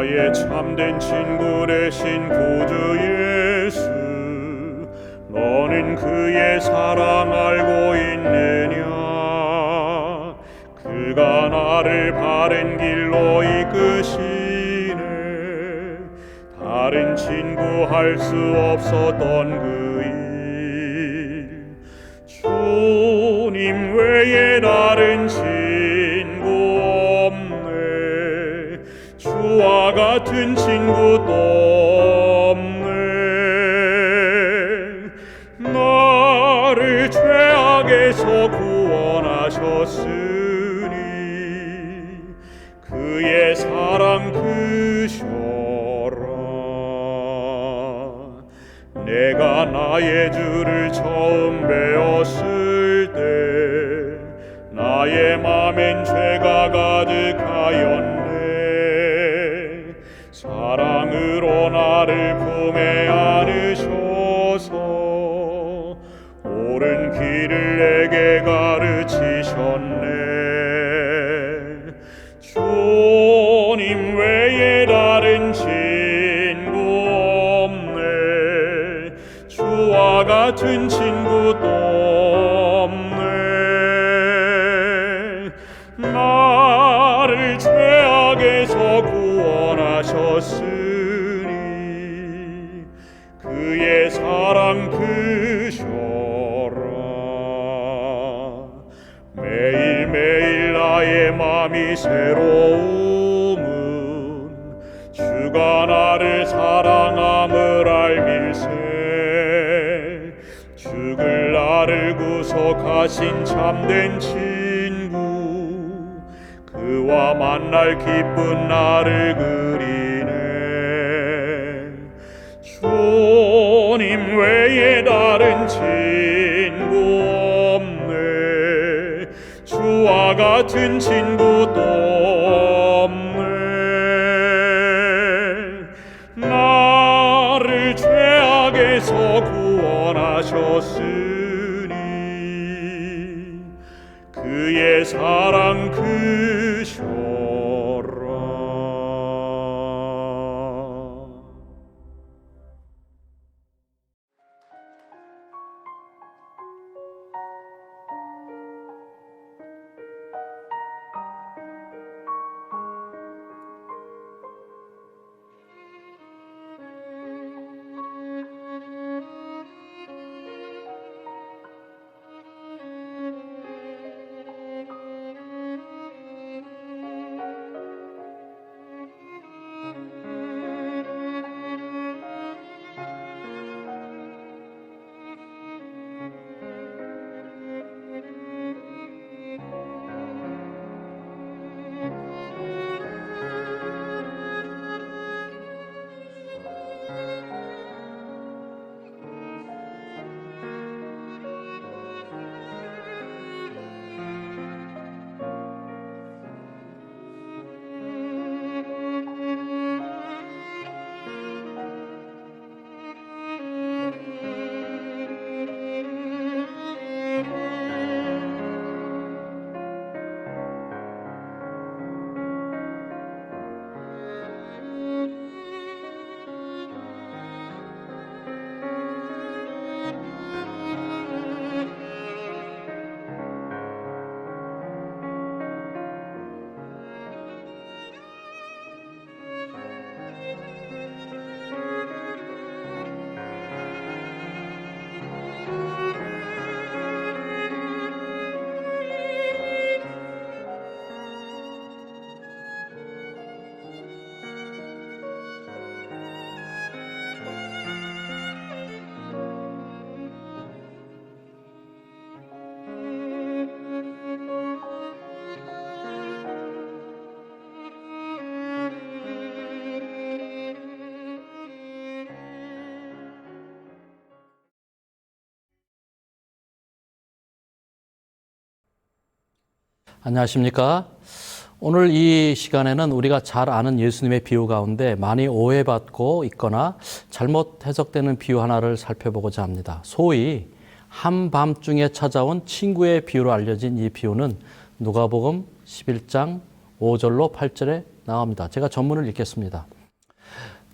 나의 참된 친구 되신 구주 예수, 너는 그의 사랑 알고 있느냐? 그가 나를 바른 길로 이끄시네. 다른 친구 할 수 없었던 그 일, 주님 외에 다른 친구 없네. 주와 같은 친구도 없네. 나를 죄악에서 구원하셨으니 그의 사랑 크셔라. 내가 나의 주를 처음 배웠을 때 나의 맘엔 죄가 가득하였네. 사랑으로 나를 품에 안으셔서 옳은 길을 내게 가르치셨네. 주님 외에 다른 친구 없네. 주와 같은 친구도 없네. 나를 죄악에서 구원하셨으니 그의 사랑 크셔라. 매일매일 나의 맘이 새로움은 주가 나를 사랑함을 알밀세. 죽을 나를 구속하신 참된 친구, 그와 만날 기쁜 나를 그리네. 주님 외에 다른 친구 없네. 주와 같은 친구도 없네. 나를 죄악에서 구원하셨으니 그의 사랑 크셔라. 안녕하십니까? 오늘 이 시간에는 우리가 잘 아는 예수님의 비유 가운데 많이 오해받고 있거나 잘못 해석되는 비유 하나를 살펴보고자 합니다. 소위 한밤중에 찾아온 친구의 비유로 알려진 이 비유는 누가복음 11장 5절로 8절에 나옵니다. 제가 전문을 읽겠습니다.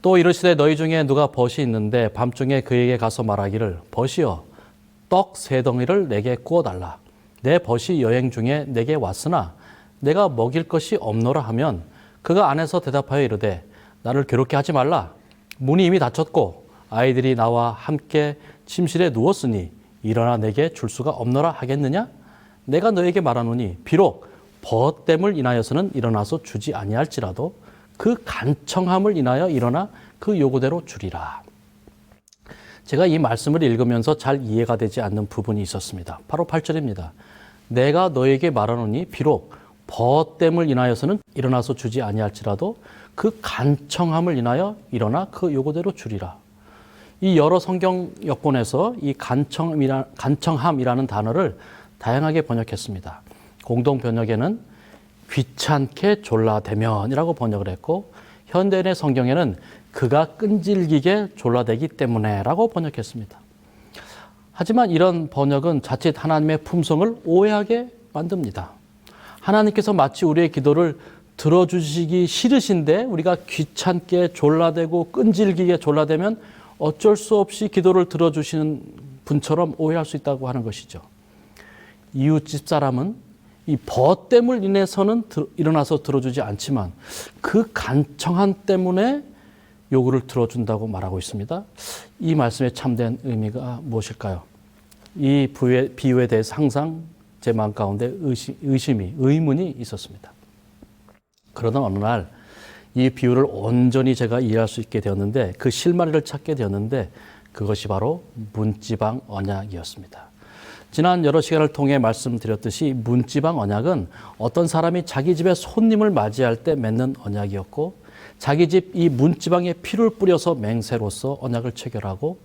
또 이르시되 너희 중에 누가 벗이 있는데 밤중에 그에게 가서 말하기를 벗이여 떡 세 덩이를 내게 구워달라. 내 벗이 여행 중에 내게 왔으나 내가 먹일 것이 없노라 하면 그가 안에서 대답하여 이르되 나를 괴롭게 하지 말라. 문이 이미 닫혔고 아이들이 나와 함께 침실에 누웠으니 일어나 내게 줄 수가 없노라 하겠느냐? 내가 너에게 말하노니 비록 벗됨을 인하여서는 일어나서 주지 아니할지라도 그 간청함을 인하여 일어나 그 요구대로 주리라. 제가 이 말씀을 읽으면서 잘 이해가 되지 않는 부분이 있었습니다. 바로 8절입니다. 내가 너에게 말하노니 비록 벗됨을 인하여서는 일어나서 주지 아니할지라도 그 간청함을 인하여 일어나 그 요구대로 주리라. 이 여러 성경 여권에서 이 간청함이라는 단어를 다양하게 번역했습니다. 공동 번역에는 귀찮게 졸라대면이라고 번역을 했고 현대인의 성경에는 그가 끈질기게 졸라대기 때문에라고 번역했습니다. 하지만 이런 번역은 자칫 하나님의 품성을 오해하게 만듭니다. 하나님께서 마치 우리의 기도를 들어주시기 싫으신데 우리가 귀찮게 졸라대고 끈질기게 졸라대면 어쩔 수 없이 기도를 들어주시는 분처럼 오해할 수 있다고 하는 것이죠. 이웃집 사람은 이 벗됨을 인해서는 일어나서 들어주지 않지만 그 간청함 때문에 요구를 들어준다고 말하고 있습니다. 이 말씀의 참된 의미가 무엇일까요? 이 비유에 대해서 항상 제 마음 가운데 의문이 있었습니다. 그러던 어느 날 이 비유를 온전히 제가 이해할 수 있게 되었는데 그 실마리를 찾게 되었는데 그것이 바로 문지방 언약이었습니다. 지난 여러 시간을 통해 말씀드렸듯이 문지방 언약은 어떤 사람이 자기 집에 손님을 맞이할 때 맺는 언약이었고 자기 집 이 문지방에 피를 뿌려서 맹세로서 언약을 체결하고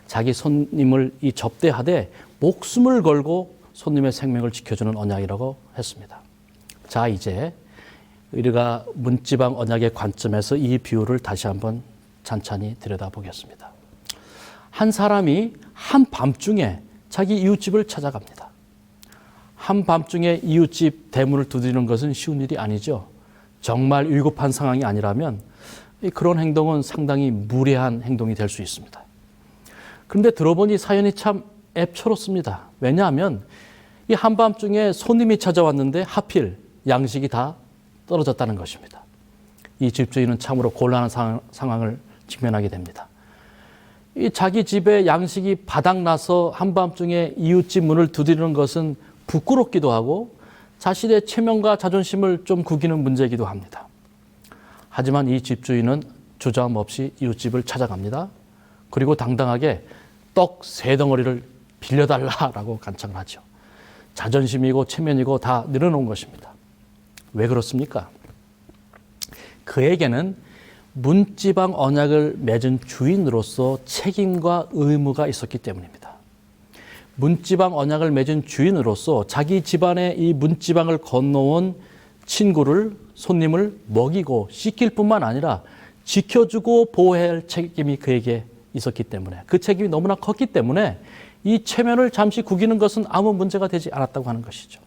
자기 손님을 이 접대하되 목숨을 걸고 손님의 생명을 지켜주는 언약이라고 했습니다. 자, 이제 우리가 문지방 언약의 관점에서 이 비유를 다시 한번 찬찬히 들여다보겠습니다. 한 사람이 한밤중에 자기 이웃집을 찾아갑니다. 한밤중에 이웃집 대문을 두드리는 것은 쉬운 일이 아니죠. 정말 위급한 상황이 아니라면 그런 행동은 상당히 무례한 행동이 될 수 있습니다. 그런데 들어보니 사연이 참 애처롭습니다. 왜냐하면 이 한밤중에 손님이 찾아왔는데 하필 양식이 다 떨어졌다는 것입니다. 이 집주인은 참으로 곤란한 상황을 직면하게 됩니다. 이 자기 집에 양식이 바닥나서 한밤중에 이웃집 문을 두드리는 것은 부끄럽기도 하고 자신의 체면과 자존심을 좀 구기는 문제이기도 합니다. 하지만 이 집주인은 주저함 없이 이웃집을 찾아갑니다. 그리고 당당하게 떡 세 덩어리를 빌려달라라고 간청을 하죠. 자존심이고 체면이고 다 늘어놓은 것입니다. 왜 그렇습니까? 그에게는 문지방 언약을 맺은 주인으로서 책임과 의무가 있었기 때문입니다. 문지방 언약을 맺은 주인으로서 자기 집안에 이 문지방을 건너온 친구를, 손님을 먹이고 씻길 뿐만 아니라 지켜주고 보호해야 할 책임이 그에게 있었기 때문에 그 책임이 너무나 컸기 때문에 이 체면을 잠시 구기는 것은 아무 문제가 되지 않았다고 하는 것이죠.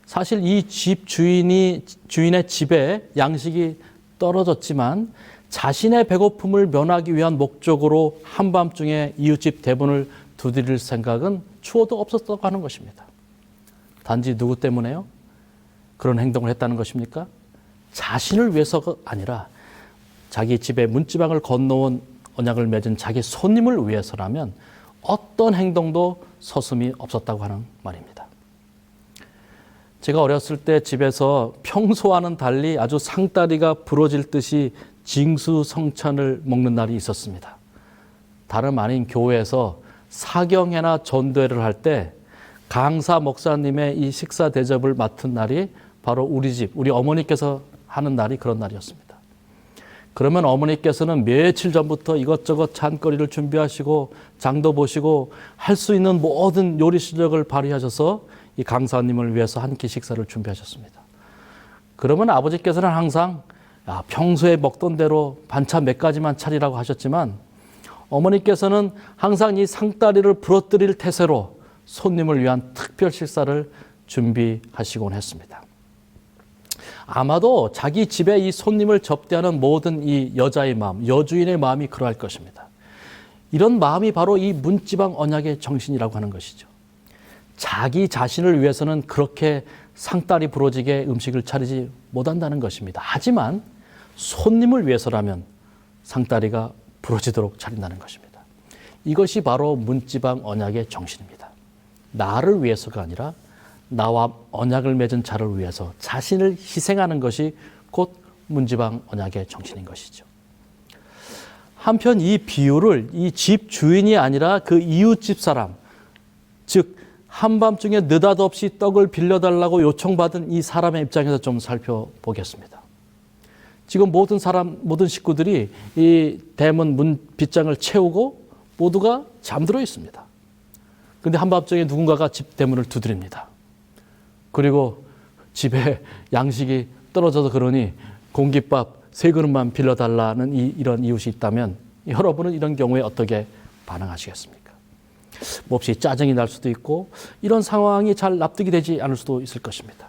사실 이 집 주인의 집에 양식이 떨어졌지만 자신의 배고픔을 면하기 위한 목적으로 한밤중에 이웃집 대문을 두드릴 생각은 추호도 없었다고 하는 것입니다. 단지 누구 때문에요? 그런 행동을 했다는 것입니까? 자신을 위해서가 아니라 자기 집에 문지방을 건너온 언약을 맺은 자기 손님을 위해서라면 어떤 행동도 서슴이 없었다고 하는 말입니다. 제가 어렸을 때 집에서 평소와는 달리 아주 상다리가 부러질 듯이 징수성찬을 먹는 날이 있었습니다. 다름 아닌 교회에서 사경회나 전도회를 할 때 강사 목사님의 이 식사 대접을 맡은 날이 바로 우리 어머니께서 하는 날이 그런 날이었습니다. 그러면 어머니께서는 며칠 전부터 이것저것 잔거리를 준비하시고 장도 보시고 할 수 있는 모든 요리 실력을 발휘하셔서 이 강사님을 위해서 한 끼 식사를 준비하셨습니다. 그러면 아버지께서는 항상 평소에 먹던 대로 반찬 몇 가지만 차리라고 하셨지만 어머니께서는 항상 이 상다리를 부러뜨릴 태세로 손님을 위한 특별 식사를 준비하시곤 했습니다. 아마도 자기 집에 이 손님을 접대하는 모든 이 여자의 마음, 여주인의 마음이 그러할 것입니다. 이런 마음이 바로 이 문지방 언약의 정신이라고 하는 것이죠. 자기 자신을 위해서는 그렇게 상다리 부러지게 음식을 차리지 못한다는 것입니다. 하지만 손님을 위해서라면 상다리가 부러지도록 차린다는 것입니다. 이것이 바로 문지방 언약의 정신입니다. 나를 위해서가 아니라 나와 언약을 맺은 자를 위해서 자신을 희생하는 것이 곧 문지방 언약의 정신인 것이죠. 한편 이 비유를 이 집 주인이 아니라 그 이웃집 사람, 즉 한밤중에 느닷없이 떡을 빌려달라고 요청받은 이 사람의 입장에서 좀 살펴보겠습니다. 지금 모든 식구들이 이 대문 문 빗장을 채우고 모두가 잠들어 있습니다. 그런데 한밤중에 누군가가 집 대문을 두드립니다. 그리고 집에 양식이 떨어져서 그러니 공깃밥 3그릇만 빌려달라는 이런 이웃이 있다면 여러분은 이런 경우에 어떻게 반응하시겠습니까? 몹시 짜증이 날 수도 있고 이런 상황이 잘 납득이 되지 않을 수도 있을 것입니다.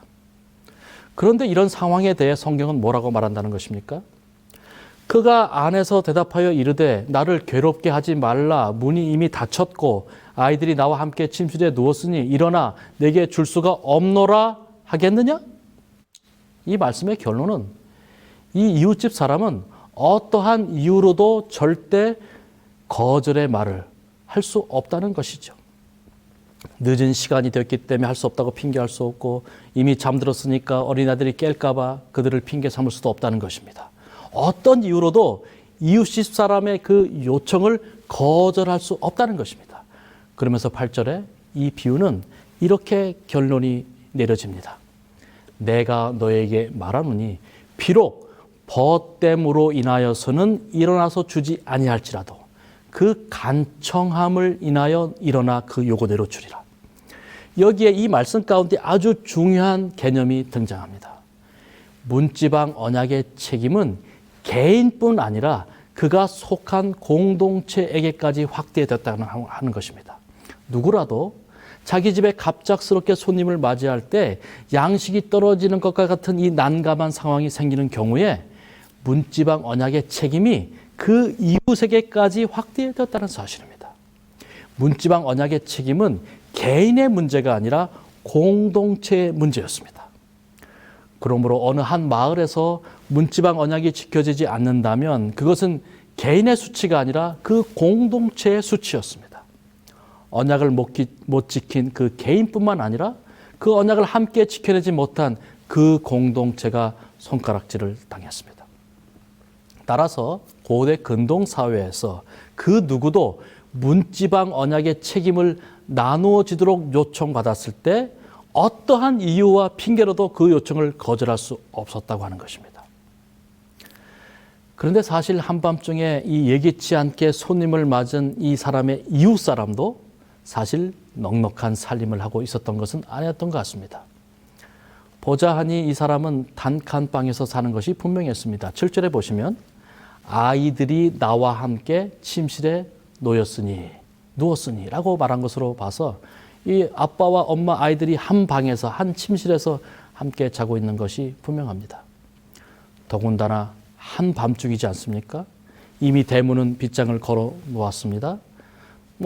그런데 이런 상황에 대해 성경은 뭐라고 말한다는 것입니까? 그가 안에서 대답하여 이르되 나를 괴롭게 하지 말라. 문이 이미 닫혔고 아이들이 나와 함께 침실에 누웠으니 일어나 내게 줄 수가 없노라 하겠느냐? 이 말씀의 결론은 이 이웃집 사람은 어떠한 이유로도 절대 거절의 말을 할 수 없다는 것이죠. 늦은 시간이 되었기 때문에 할 수 없다고 핑계할 수 없고 이미 잠들었으니까 어린아이들이 깰까 봐 그들을 핑계 삼을 수도 없다는 것입니다. 어떤 이유로도 이웃집 사람의 그 요청을 거절할 수 없다는 것입니다. 그러면서 8절에 이 비유는 이렇게 결론이 내려집니다. 내가 너에게 말하노니 비록 벗됨으로 인하여서는 일어나서 주지 아니할지라도 그 간청함을 인하여 일어나 그 요구대로 주리라. 여기에 이 말씀 가운데 아주 중요한 개념이 등장합니다. 문지방 언약의 책임은 개인뿐 아니라 그가 속한 공동체에게까지 확대됐다는 하는 것입니다. 누구라도 자기 집에 갑작스럽게 손님을 맞이할 때 양식이 떨어지는 것과 같은 이 난감한 상황이 생기는 경우에 문지방 언약의 책임이 그 이웃에게까지 확대되었다는 사실입니다. 문지방 언약의 책임은 개인의 문제가 아니라 공동체의 문제였습니다. 그러므로 어느 한 마을에서 문지방 언약이 지켜지지 않는다면 그것은 개인의 수치가 아니라 그 공동체의 수치였습니다. 언약을 못 지킨 그 개인뿐만 아니라 그 언약을 함께 지켜내지 못한 그 공동체가 손가락질을 당했습니다. 따라서 고대 근동 사회에서 그 누구도 문지방 언약의 책임을 나누어지도록 요청받았을 때 어떠한 이유와 핑계로도 그 요청을 거절할 수 없었다고 하는 것입니다. 그런데 사실 한밤중에 이 예기치 않게 손님을 맞은 이 사람의 이웃 사람도 사실 넉넉한 살림을 하고 있었던 것은 아니었던 것 같습니다. 보자하니 이 사람은 단칸방에서 사는 것이 분명했습니다. 7절에 보시면 아이들이 나와 함께 침실에 누웠으니 라고 말한 것으로 봐서 이 아빠와 엄마 아이들이 한 방에서 한 침실에서 함께 자고 있는 것이 분명합니다. 더군다나 한밤중이지 않습니까? 이미 대문은 빗장을 걸어 놓았습니다.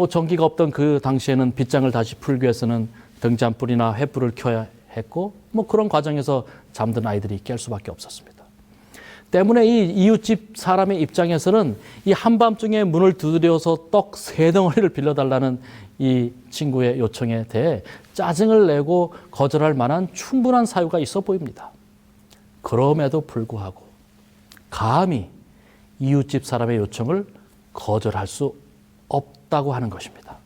전기가 없던 그 당시에는 빗장을 다시 풀기 위해서는 등잔불이나 횃불을 켜야 했고 그런 과정에서 잠든 아이들이 깰 수밖에 없었습니다. 때문에 이 이웃집 사람의 입장에서는 이 한밤중에 문을 두드려서 떡 3덩어리를 빌려달라는 이 친구의 요청에 대해 짜증을 내고 거절할 만한 충분한 사유가 있어 보입니다. 그럼에도 불구하고 감히 이웃집 사람의 요청을 거절할 수 없다고 하는 것입니다.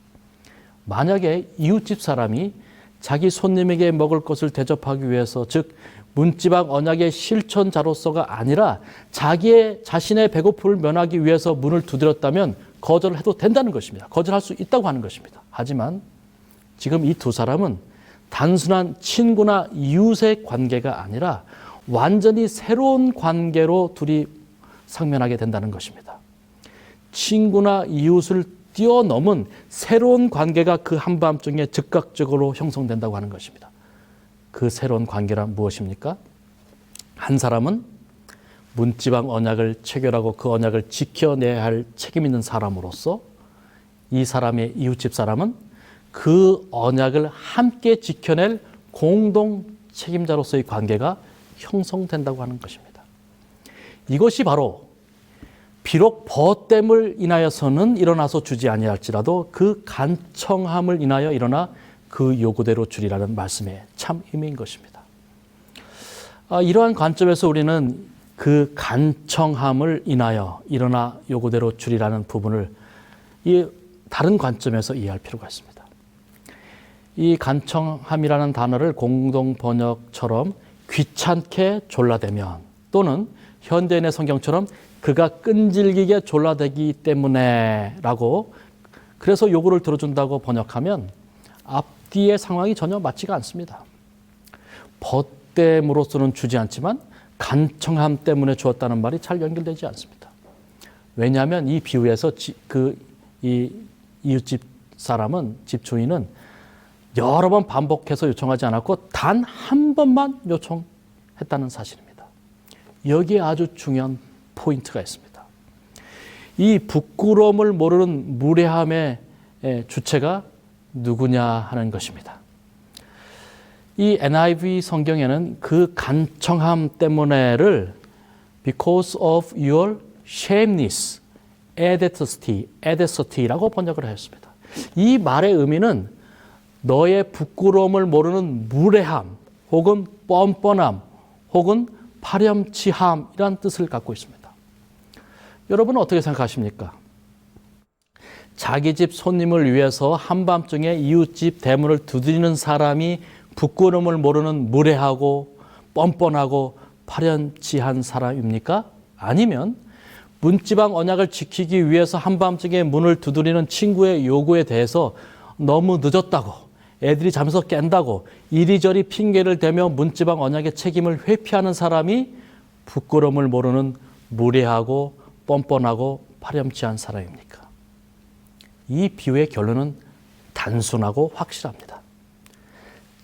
만약에 이웃집 사람이 자기 손님에게 먹을 것을 대접하기 위해서, 즉 문지방 언약의 실천자로서가 아니라 자신의 배고픔을 면하기 위해서 문을 두드렸다면 거절을 해도 된다는 것입니다. 거절할 수 있다고 하는 것입니다. 하지만 지금 이 두 사람은 단순한 친구나 이웃의 관계가 아니라 완전히 새로운 관계로 둘이 상면하게 된다는 것입니다. 친구나 이웃을 뛰어넘은 새로운 관계가 그 한밤중에 즉각적으로 형성된다고 하는 것입니다. 그 새로운 관계란 무엇입니까? 한 사람은 문지방 언약을 체결하고 그 언약을 지켜내야 할 책임 있는 사람으로서 이 사람의 이웃집 사람은 그 언약을 함께 지켜낼 공동 책임자로서의 관계가 형성된다고 하는 것입니다. 이것이 바로 비록 벗됨을 인하여서는 일어나서 주지 아니할지라도 그 간청함을 인하여 일어나 그 요구대로 주리라는 말씀의 참 의미인 것입니다. 이러한 관점에서 우리는 그 간청함을 인하여 일어나 요구대로 주리라는 부분을 이 다른 관점에서 이해할 필요가 있습니다. 이 간청함이라는 단어를 공동 번역처럼 귀찮게 졸라대면 또는 현대인의 성경처럼 그가 끈질기게 졸라대기 때문에 라고 그래서 요구를 들어준다고 번역하면 앞뒤의 상황이 전혀 맞지가 않습니다. 벗됨으로서는 주지 않지만 간청함 때문에 주었다는 말이 잘 연결되지 않습니다. 왜냐하면 이 비유에서 이 이웃집 사람은 집주인은 여러 번 반복해서 요청하지 않았고 단 한 번만 요청했다는 사실입니다. 여기에 아주 중요한 포인트가 있습니다. 이 부끄러움을 모르는 무례함의 주체가 누구냐 하는 것입니다. 이 NIV 성경에는 그 간청함 때문에를 because of your shameness, adversity라고 번역을 하였습니다. 이 말의 의미는 너의 부끄러움을 모르는 무례함 혹은 뻔뻔함 혹은 파렴치함이란 뜻을 갖고 있습니다. 여러분은 어떻게 생각하십니까? 자기 집 손님을 위해서 한밤중에 이웃집 대문을 두드리는 사람이 부끄러움을 모르는 무례하고 뻔뻔하고 파렴치한 사람입니까? 아니면 문지방 언약을 지키기 위해서 한밤중에 문을 두드리는 친구의 요구에 대해서 너무 늦었다고, 애들이 잠에서 깬다고 이리저리 핑계를 대며 문지방 언약의 책임을 회피하는 사람이 부끄러움을 모르는 무례하고 뻔뻔하고 파렴치한 사람입니까? 이 비유의 결론은 단순하고 확실합니다.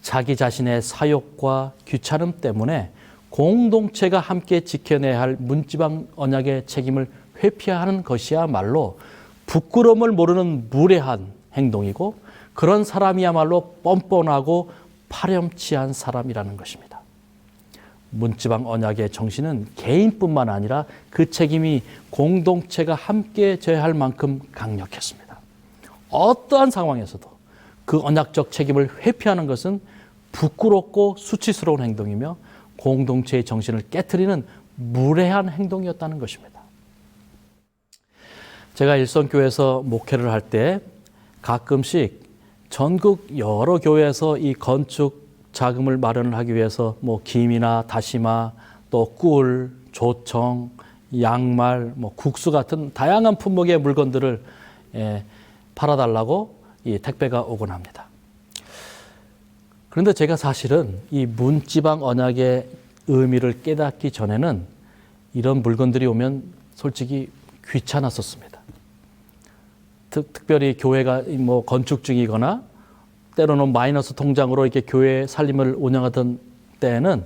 자기 자신의 사욕과 귀찮음 때문에 공동체가 함께 지켜내야 할 문지방 언약의 책임을 회피하는 것이야말로 부끄러움을 모르는 무례한 행동이고 그런 사람이야말로 뻔뻔하고 파렴치한 사람이라는 것입니다. 문지방 언약의 정신은 개인뿐만 아니라 그 책임이 공동체가 함께 져야 할 만큼 강력했습니다. 어떠한 상황에서도 그 언약적 책임을 회피하는 것은 부끄럽고 수치스러운 행동이며 공동체의 정신을 깨트리는 무례한 행동이었다는 것입니다. 제가 일선교회에서 목회를 할 때 가끔씩 전국 여러 교회에서 이 건축 자금을 마련을 하기 위해서 김이나 다시마, 또 꿀, 조청, 양말, 국수 같은 다양한 품목의 물건들을 팔아달라고 이 택배가 오곤 합니다. 그런데 제가 사실은 이 문지방 언약의 의미를 깨닫기 전에는 이런 물건들이 오면 솔직히 귀찮았었습니다. 특별히 교회가 건축 중이거나 때로는 마이너스 통장으로 이렇게 교회 살림을 운영하던 때에는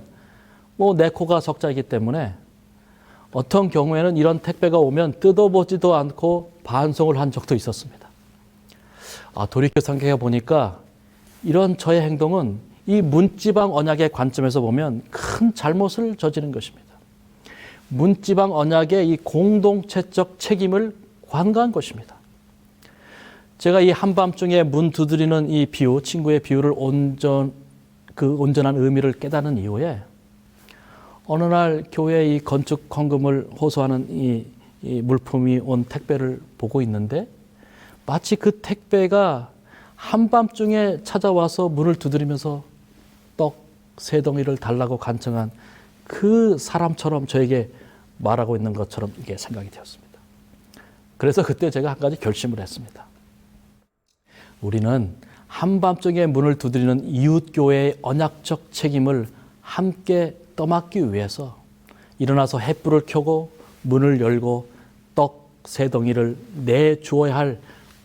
내 코가 석자이기 때문에 어떤 경우에는 이런 택배가 오면 뜯어보지도 않고 반송을 한 적도 있었습니다. 돌이켜 생각해 보니까 이런 저의 행동은 이 문지방 언약의 관점에서 보면 큰 잘못을 저지른 것입니다. 문지방 언약의 이 공동체적 책임을 관가한 것입니다. 제가 이 한밤중에 문 두드리는 이 비유, 친구의 비유를 그 온전한 의미를 깨닫는 이후에 어느 날 교회의 이 건축 헌금을 호소하는 이 물품이 온 택배를 보고 있는데 마치 그 택배가 한밤중에 찾아와서 문을 두드리면서 떡 3덩이를 달라고 간청한 그 사람처럼 저에게 말하고 있는 것처럼 이게 생각이 되었습니다. 그래서 그때 제가 한 가지 결심을 했습니다. 우리는 한밤중에 문을 두드리는 이웃교회의 언약적 책임을 함께 떠맡기 위해서 일어나서 횃불을 켜고 문을 열고 떡 3덩이를 내주어야 할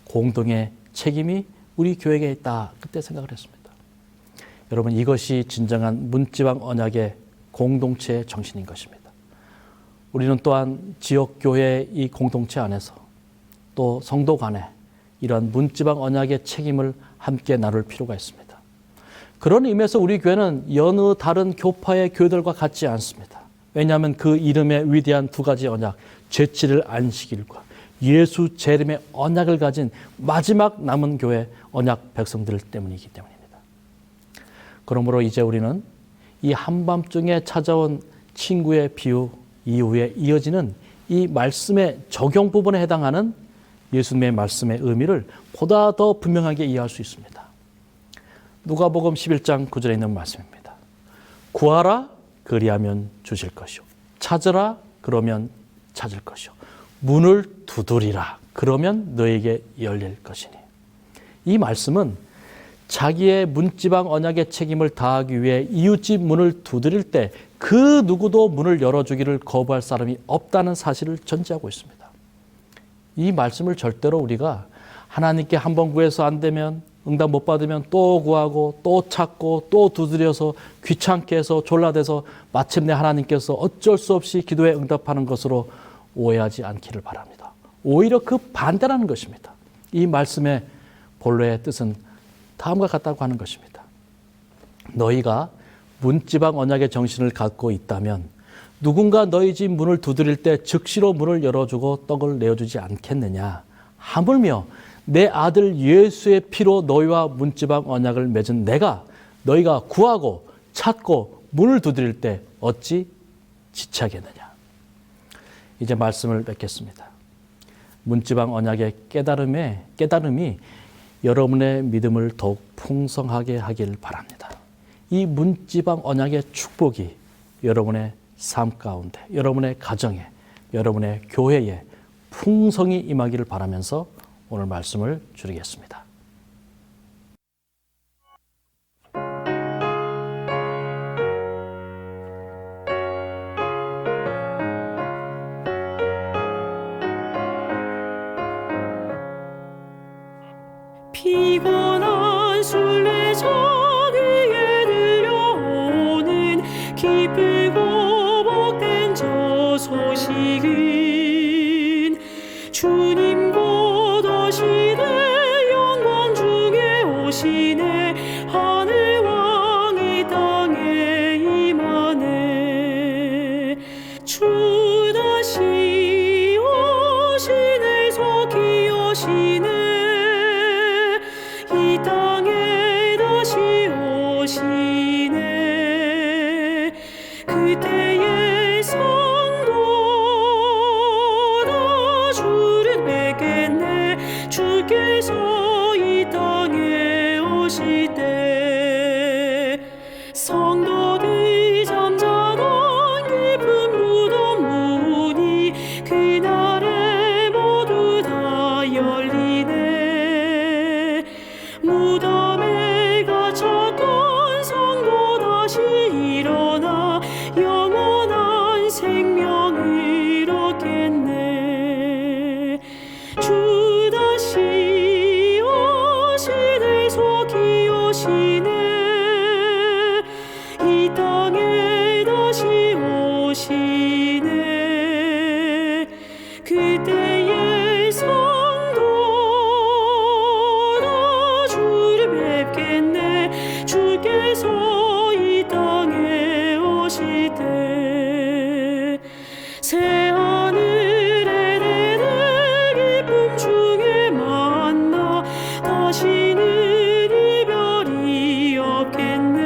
공동의 책임이 우리 교회에 있다. 그때 생각을 했습니다. 여러분, 이것이 진정한 문지방 언약의 공동체의 정신인 것입니다. 우리는 또한 지역교회 이 공동체 안에서 또 성도 간에 이러한 문지방 언약의 책임을 함께 나눌 필요가 있습니다. 그런 의미에서 우리 교회는 여느 다른 교파의 교회들과 같지 않습니다. 왜냐하면 그 이름의 위대한 두 가지 언약, 제7일 안식일과 예수 재림의 언약을 가진 마지막 남은 교회 언약 백성들 때문이기 때문입니다. 그러므로 이제 우리는 이 한밤중에 찾아온 친구의 비유 이후에 이어지는 이 말씀의 적용 부분에 해당하는 예수님의 말씀의 의미를 보다 더 분명하게 이해할 수 있습니다. 누가복음 11장 9절에 있는 말씀입니다. 구하라 그리하면 주실 것이요 찾으라 그러면 찾을 것이요 문을 두드리라 그러면 너에게 열릴 것이니. 이 말씀은 자기의 문지방 언약의 책임을 다하기 위해 이웃집 문을 두드릴 때 그 누구도 문을 열어주기를 거부할 사람이 없다는 사실을 전제하고 있습니다. 이 말씀을 절대로 우리가 하나님께 한 번 구해서 안 되면, 응답 못 받으면 또 구하고 또 찾고 또 두드려서 귀찮게 해서 졸라대서 마침내 하나님께서 어쩔 수 없이 기도에 응답하는 것으로 오해하지 않기를 바랍니다. 오히려 그 반대라는 것입니다. 이 말씀의 본래의 뜻은 다음과 같다고 하는 것입니다. 너희가 문지방 언약의 정신을 갖고 있다면 누군가 너희 집 문을 두드릴 때 즉시로 문을 열어주고 떡을 내어주지 않겠느냐. 하물며 내 아들 예수의 피로 너희와 문지방 언약을 맺은 내가 너희가 구하고 찾고 문을 두드릴 때 어찌 지체하겠느냐. 이제 말씀을 맺겠습니다. 문지방 언약의 깨달음이 여러분의 믿음을 더욱 풍성하게 하길 바랍니다. 이 문지방 언약의 축복이 여러분의 삶 가운데, 여러분의 가정에, 여러분의 교회에 풍성히 임하기를 바라면서 오늘 말씀을 줄이겠습니다. 피곤한 순례자 위에 들려오는 기쁘고 복된 저 소식은 주님 곧 오시네 영광 중에 오시네 하늘 왕이 땅에 임하네 주 다시 오시네 속히 오시네 이 땅에 다시 오시네 그때의 성도 다 주를 뵙겠네 주께서 이 땅에 오실 때 성도들 잠자던 깊은 무덤 문이 그날에 모두 다 열리네 무덤에 갇혔던 성도 다시 일어나 영원한 생명을 얻겠네 주 다시 오시네 속히 오시네 이 땅에 다시 오시네 그때의 성도 다 주를 뵙겠네 주께서 이 땅에 오실 때 새하늘에 내내 기쁨 중에 만나 다시는 이별이 없겠네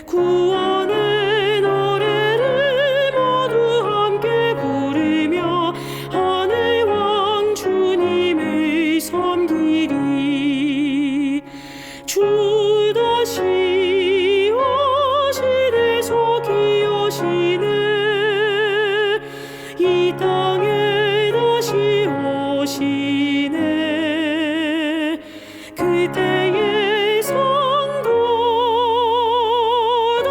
구원의 노래를 모두 함께 부르며 하늘 왕 주님을 섬기리 주 다시 오시네 속히 오시네 이 땅에 다시 오시네 그때의 성도 다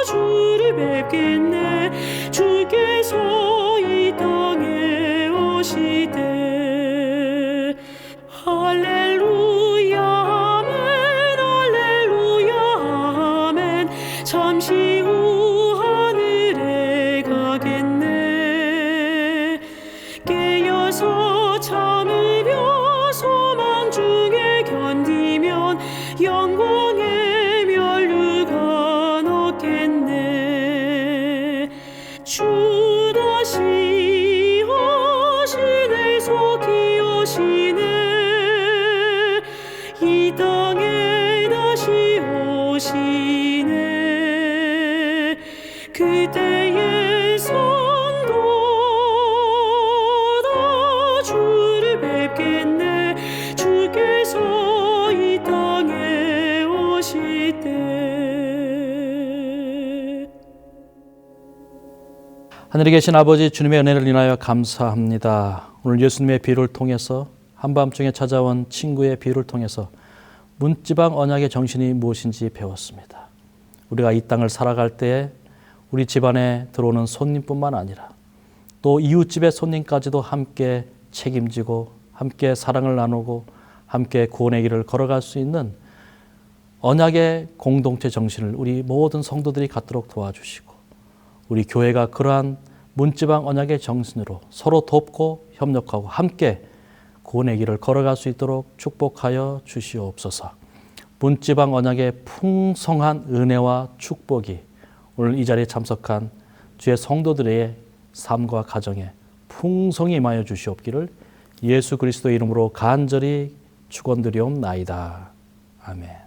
주를 뵙겠네 주께서 이 땅에 오실 때 할렐루야 아멘 할렐루야 아멘 잠시 그대의 성도다 주를 뵙겠네 주께서 이 땅에 오실 때. 하늘에 계신 아버지 주님의 은혜를 인하여 감사합니다. 오늘 예수님의 비유를 통해서 한밤중에 찾아온 친구의 비유를 통해서 문지방 언약의 정신이 무엇인지 배웠습니다. 우리가 이 땅을 살아갈 때에 우리 집안에 들어오는 손님뿐만 아니라 또 이웃집의 손님까지도 함께 책임지고 함께 사랑을 나누고 함께 구원의 길을 걸어갈 수 있는 언약의 공동체 정신을 우리 모든 성도들이 갖도록 도와주시고 우리 교회가 그러한 문지방 언약의 정신으로 서로 돕고 협력하고 함께 구원의 길을 걸어갈 수 있도록 축복하여 주시옵소서. 문지방 언약의 풍성한 은혜와 축복이 오늘 이 자리에 참석한 주의 성도들의 삶과 가정에 풍성히 임하여 주시옵기를 예수 그리스도의 이름으로 간절히 축원드리옵나이다. 아멘.